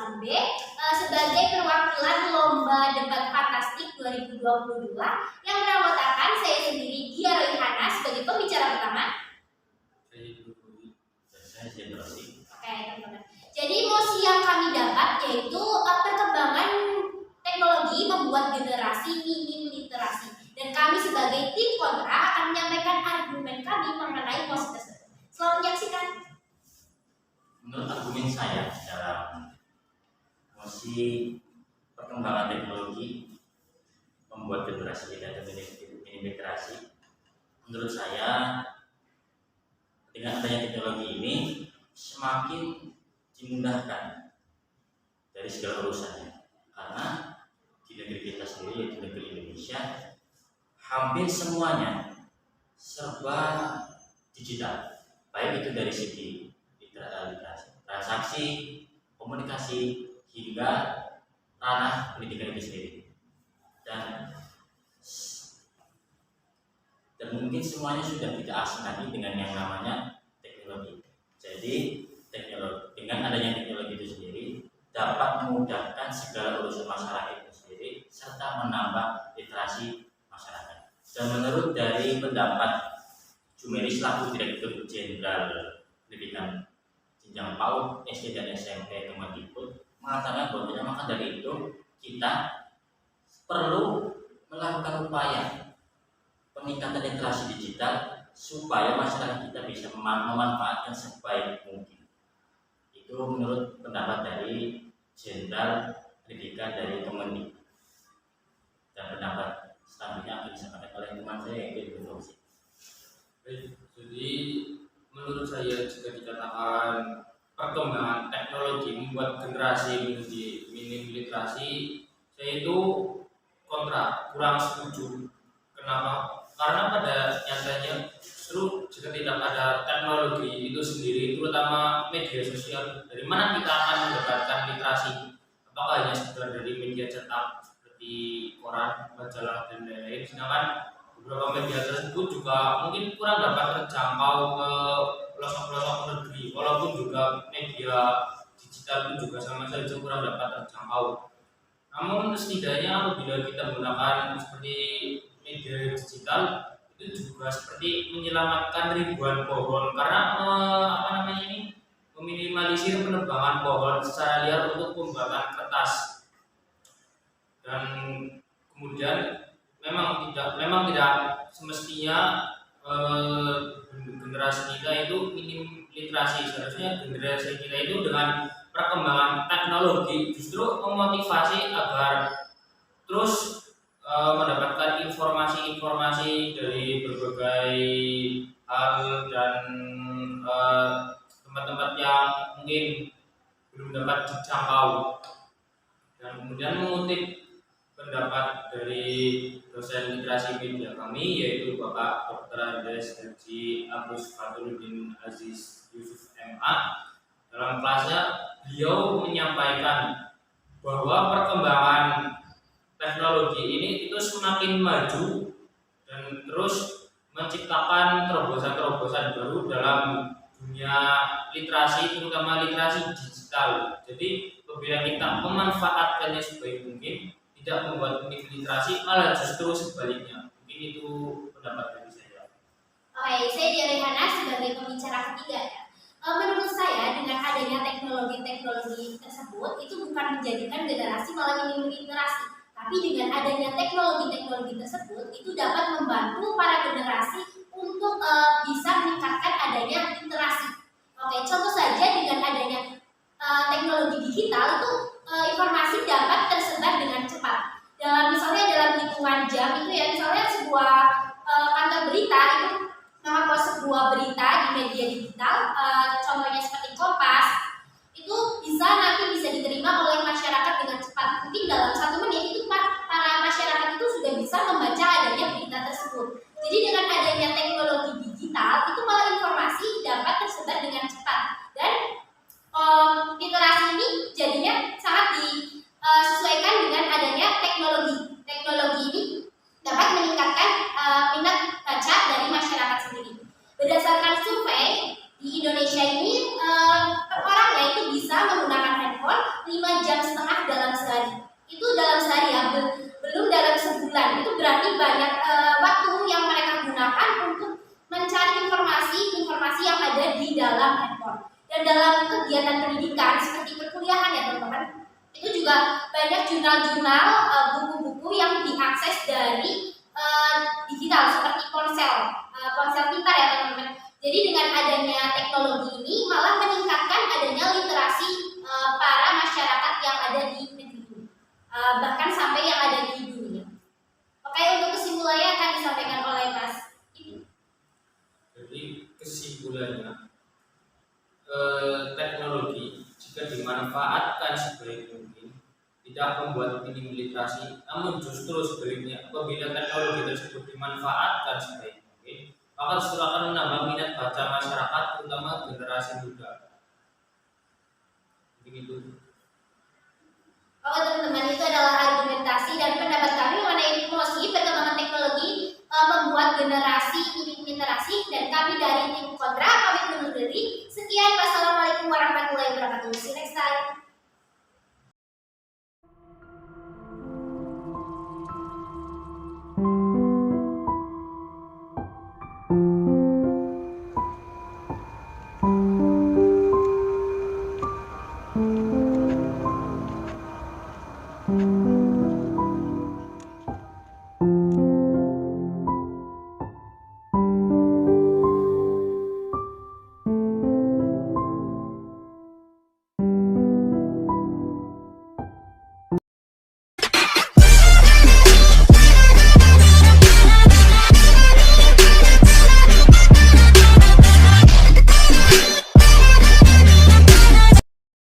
jurusan B sebagai perwakilan Lomba Debat Fantastik 2022 yang beranggotakan saya sendiri, Gia Royhana, sebagai pembicara pertama. Saya Jenderal. Oke, teman-teman. Jadi mosi yang kami dapat yaitu perkembangan teknologi membuat generasi minim literasi. Dan kami sebagai tim kontra akan menyampaikan argumen kami mengenai mosi tersebut. Selamat menyaksikan. Menurut argumen saya dalam mosi perkembangan teknologi membuat generasi tidak minim literasi, menurut saya dengan adanya teknologi ini semakin dimudahkan dari segala urusannya, karena di negeri kita sendiri, yaitu negeri Indonesia, hampir semuanya serba digital, baik itu dari segi literasi, transaksi, komunikasi, hingga ranah pendidikan itu sendiri. Dan mungkin semuanya sudah tidak asing lagi dengan yang namanya teknologi. Jadi dengan adanya teknologi itu sendiri dapat memudahkan segala urusan masyarakat itu sendiri serta menambah literasi masyarakat. Dan menurut dari pendapat Jumeri selaku Direktur Jenderal Pendidikan Jenjang PAUD, SD dan SMP Kemendikbud mengatakan bahwa maka dari itu kita perlu melakukan upaya peningkatan literasi digital supaya masyarakat kita bisa memanfaatkan sebaik mungkin. Itu menurut pendapat dari Jenderal Pendidikan dari Kemendikbud. Dan pendapat selanjutnya akan disampaikan oleh teman saya yaitu Ibu Fauzi. Jadi menurut saya jika dikatakan perkembangan teknologi membuat generasi menjadi minim literasi, saya itu kontra, kurang setuju. Kenapa? Karena pada nyatanya justru jika tidak ada teknologi itu sendiri, terutama media sosial, dari mana kita akan mendapatkan literasi? Apakah hanya sekedar dari media cetak seperti koran, majalah dan lain-lain? Sedangkan beberapa media tersebut juga mungkin kurang dapat terjangkau ke pelosok-pelosok negeri, walaupun juga media digital itu juga sama saja kurang dapat terjangkau. Namun setidaknya apabila kita menggunakan seperti media digital itu juga seperti menyelamatkan ribuan pohon, karena meminimalisir penebangan pohon secara liar untuk pembuatan kertas. Dan kemudian memang tidak semestinya generasi kita itu minim literasi. Seharusnya generasi kita itu dengan perkembangan teknologi justru memotivasi agar terus mendapatkan informasi-informasi dari berbagai hal dan tempat-tempat yang mungkin belum dapat dijangkau. Dan kemudian mengutip pendapat dari dosen literasi media kami yaitu Bapak Dr. Andes Haji Agus Fatuluddin Aziz Yusuf MA. Dalam kelasnya beliau menyampaikan bahwa perkembangan teknologi ini itu semakin maju dan terus menciptakan terobosan-terobosan baru dalam dunia literasi, terutama literasi digital. Jadi apabila kita memanfaatkannya sebaik mungkin, tidak membuat literasi, malah justru sebaliknya. Mungkin itu pendapat dari saya. Oke, saya Gia Royhana sebagai pembicara ketiga ya. Menurut saya dengan adanya teknologi tersebut itu bukan menjadikan generasi malah minim literasi, tapi dengan adanya teknologi tersebut itu dapat membantu para generasi untuk bisa meningkatkan adanya literasi. Oke, contoh saja dengan adanya teknologi digital itu informasi dapat tersebar dengan cepat. Misalnya dalam hitungan jam itu ya, misalnya sebuah kantor berita itu mengupload sebuah berita di media digital, contohnya seperti Kompas, itu nanti bisa diterima oleh masyarakat dengan cepat. Mungkin dalam 1 menit itu para masyarakat itu sudah bisa membaca adanya berita tersebut. Jadi dengan adanya teknologi digital itu malah informasi dapat tersebar dengan cepat dan literasi ini jadinya sangat disesuaikan dengan adanya teknologi. Teknologi ini dapat meningkatkan minat baca dari masyarakat sendiri. Berdasarkan survei di Indonesia ini, orang itu bisa menggunakan handphone 5,5 jam dalam sehari. Itu dalam sehari ya, belum dalam sebulan. Itu berarti banyak waktu yang mereka gunakan untuk mencari informasi yang ada di dalam handphone. Dan dalam kegiatan pendidikan seperti perkuliahan ya teman-teman, itu juga banyak jurnal-jurnal, buku-buku yang diakses dari digital seperti ponsel pintar ya teman-teman. Jadi dengan adanya teknologi ini malah meningkatkan adanya literasi para masyarakat yang ada di negeri ini, bahkan sampai yang ada di dunia. Oke, untuk kesimpulannya akan disampaikan oleh Mas Ibu. Jadi kesimpulannya, teknologi jika dimanfaatkan sebaik mungkin tidak membuat minim literasi, namun justru sebaliknya apabila teknologi tersebut dimanfaatkan sebaik mungkin, maka justru akan menambah minat baca masyarakat, terutama generasi muda. Begitu. Oke teman-teman, itu adalah argumentasi dan pendapat kami mengenai promosi perkembangan teknologi membuat generasi minim literasi, dan kami dari tim kontra